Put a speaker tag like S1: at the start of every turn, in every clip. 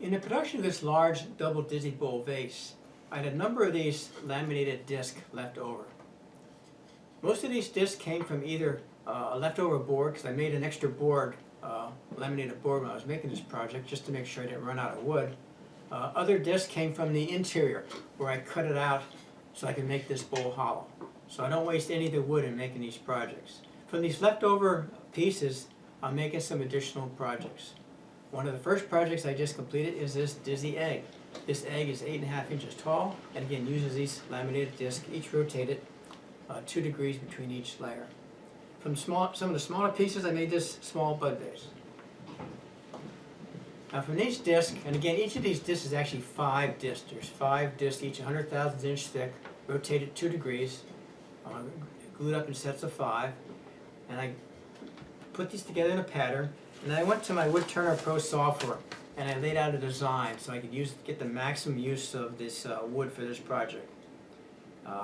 S1: In the production of this large double dizzy bowl vase, I had a number of these laminated discs left over. Most of these discs came from either a leftover board, because I made an extra board, laminated board when I was making this project, just to make sure I didn't run out of wood. Other discs came from the interior, where I cut it out so I can make this bowl hollow. So I don't waste any of the wood in making these projects. From these leftover pieces, I'm making some additional projects. One of the first projects I just completed is this dizzy egg. This egg is 8.5 inches tall, and again uses these laminated discs, each rotated 2 degrees between each layer. From some of the smaller pieces, I made this small bud vase. Now from each disc, and again each of these discs is actually 5 discs. There's 5 discs, each 100,000 inch thick, rotated 2 degrees, glued up in sets of 5, and I put these together in a pattern. And I went to my Wood Turner Pro software and I laid out a design so I could get the maximum use of this wood for this project.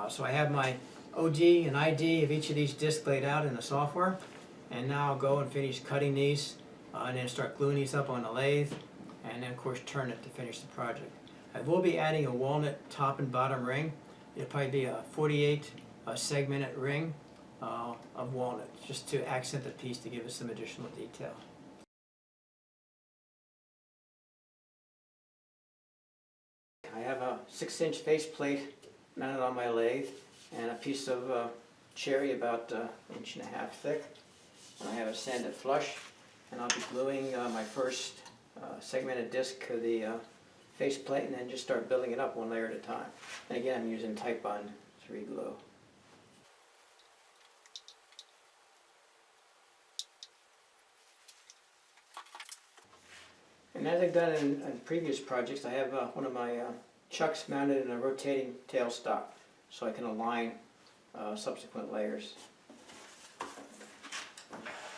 S1: So I have my OD and ID of each of these discs laid out in the software, and now I'll go and finish cutting these and then start gluing these up on the lathe, and then of course turn it to finish the project. I will be adding a walnut top and bottom ring. It'll probably be a 48 segmented ring of walnut, just to accent the piece to give it some additional detail. I have a 6-inch faceplate mounted on my lathe and a piece of cherry about 1.5 inches thick. And I have a sanded flush, and I'll be gluing my first segmented disc to the faceplate, and then just start building it up one layer at a time. And again, I'm using Type Bond 3 glue. And as I've done in previous projects, I have one of my chucks mounted in a rotating tailstock so I can align subsequent layers.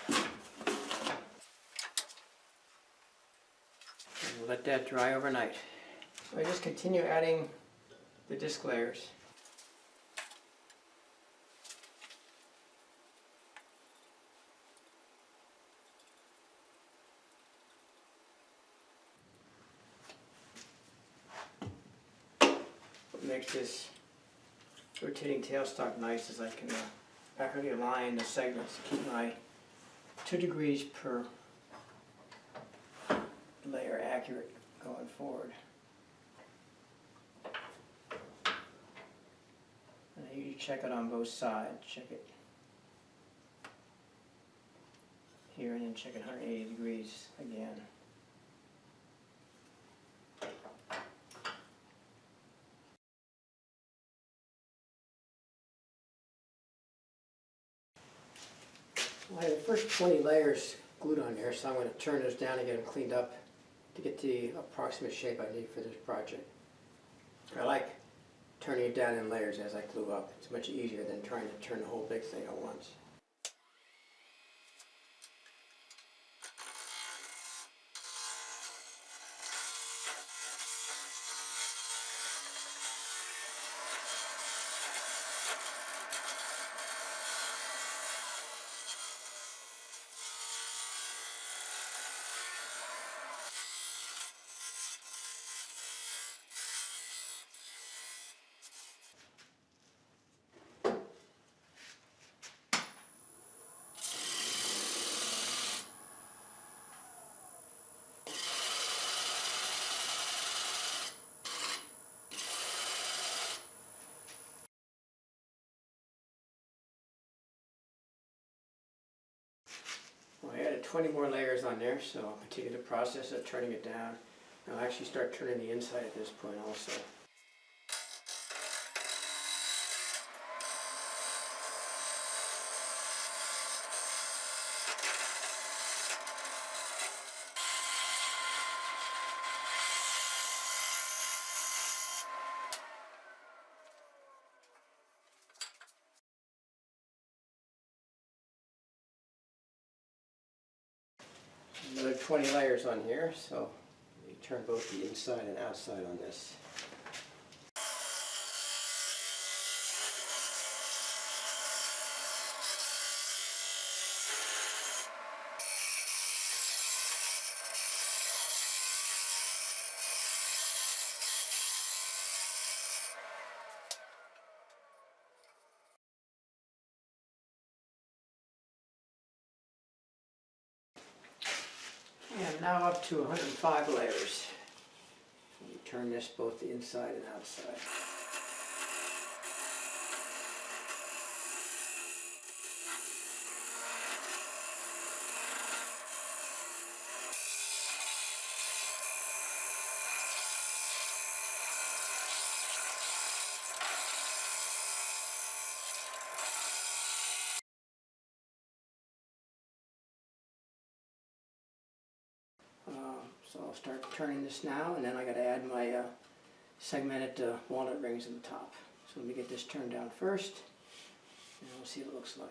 S1: And let that dry overnight. So I just continue adding the disc layers. What makes this rotating tailstock nice is I can accurately align the segments to keep my 2 degrees per layer accurate going forward. And I usually check it on both sides. Check it here and then check it 180 degrees again. I have the first 20 layers glued on there, so I'm going to turn those down and get them cleaned up to get the approximate shape I need for this project. I like turning it down in layers as I glue up. It's much easier than trying to turn the whole big thing at once. Well, I added 20 more layers on there, so I'll continue the process of turning it down. I'll actually start turning the inside at this point also. Another 20 layers on here, so you turn both the inside and outside on this. now up to 105 layers. You turn this both the inside and outside. So I'll start turning this now, and then I got to add my segmented walnut rings in the top. So let me get this turned down first, and we'll see what it looks like.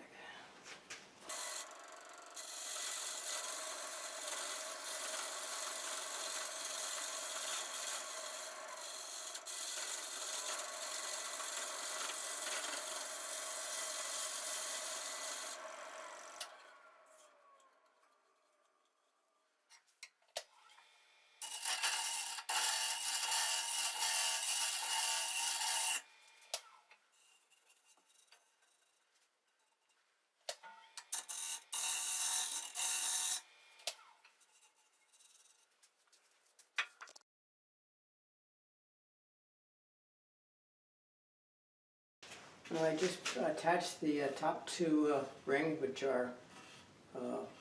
S1: Well, I just attached the top two rings, which are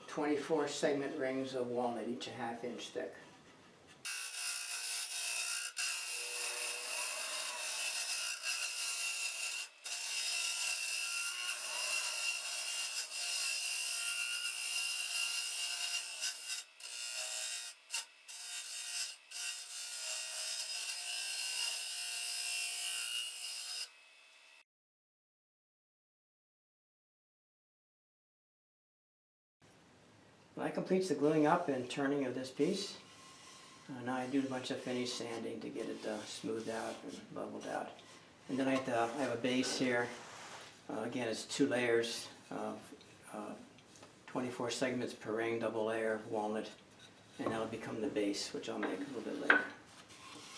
S1: 24 segment rings of walnut, each a ½ inch thick. When that completes the gluing up and turning of this piece, now I do a bunch of finish sanding to get it smoothed out and leveled out. And then I have a base here. Again, it's 2 layers of 24 segments per ring, double layer of walnut, and that'll become the base, which I'll make a little bit later.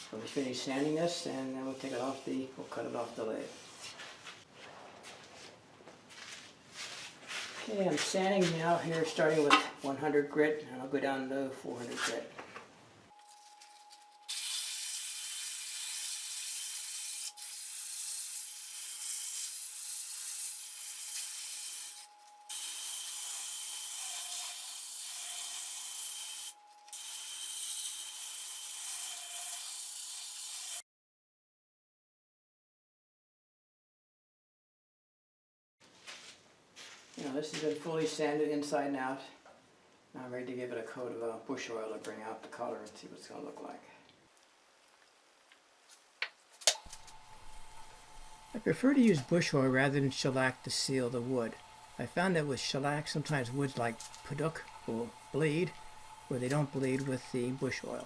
S1: So we finish sanding this, and then we'll take it off we'll cut it off the lathe. Okay, I'm sanding now here, starting with 100 grit, and I'll go down to 400 grit. This has been fully sanded inside and out. Now I'm ready to give it a coat of bush oil to bring out the color and see what it's going to look like. I prefer to use bush oil rather than shellac to seal the wood. I found that with shellac, sometimes woods like puduk will bleed, where they don't bleed with the bush oil.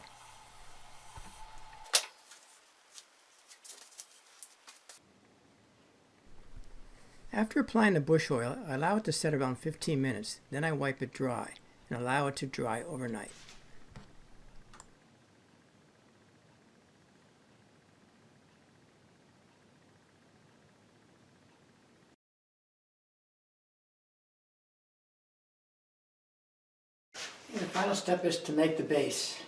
S1: After applying the bush oil, I allow it to set around 15 minutes. Then I wipe it dry and allow it to dry overnight. And the final step is to make the base.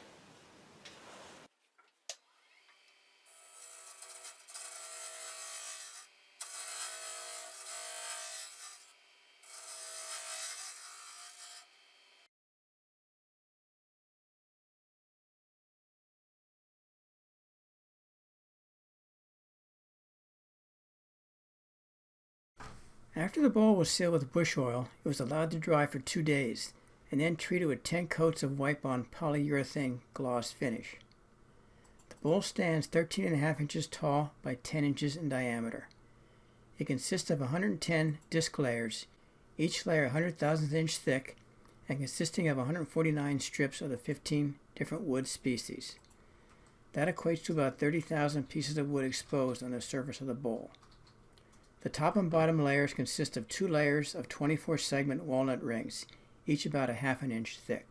S1: After the bowl was sealed with bush oil, it was allowed to dry for 2 days, and then treated with 10 coats of wipe-on polyurethane gloss finish. The bowl stands 13.5 inches tall by 10 inches in diameter. It consists of 110 disc layers, each layer 100,000th inch thick, and consisting of 149 strips of the 15 different wood species. That equates to about 30,000 pieces of wood exposed on the surface of the bowl. The top and bottom layers consist of 2 layers of 24 segment walnut rings, each about 1/2 inch thick.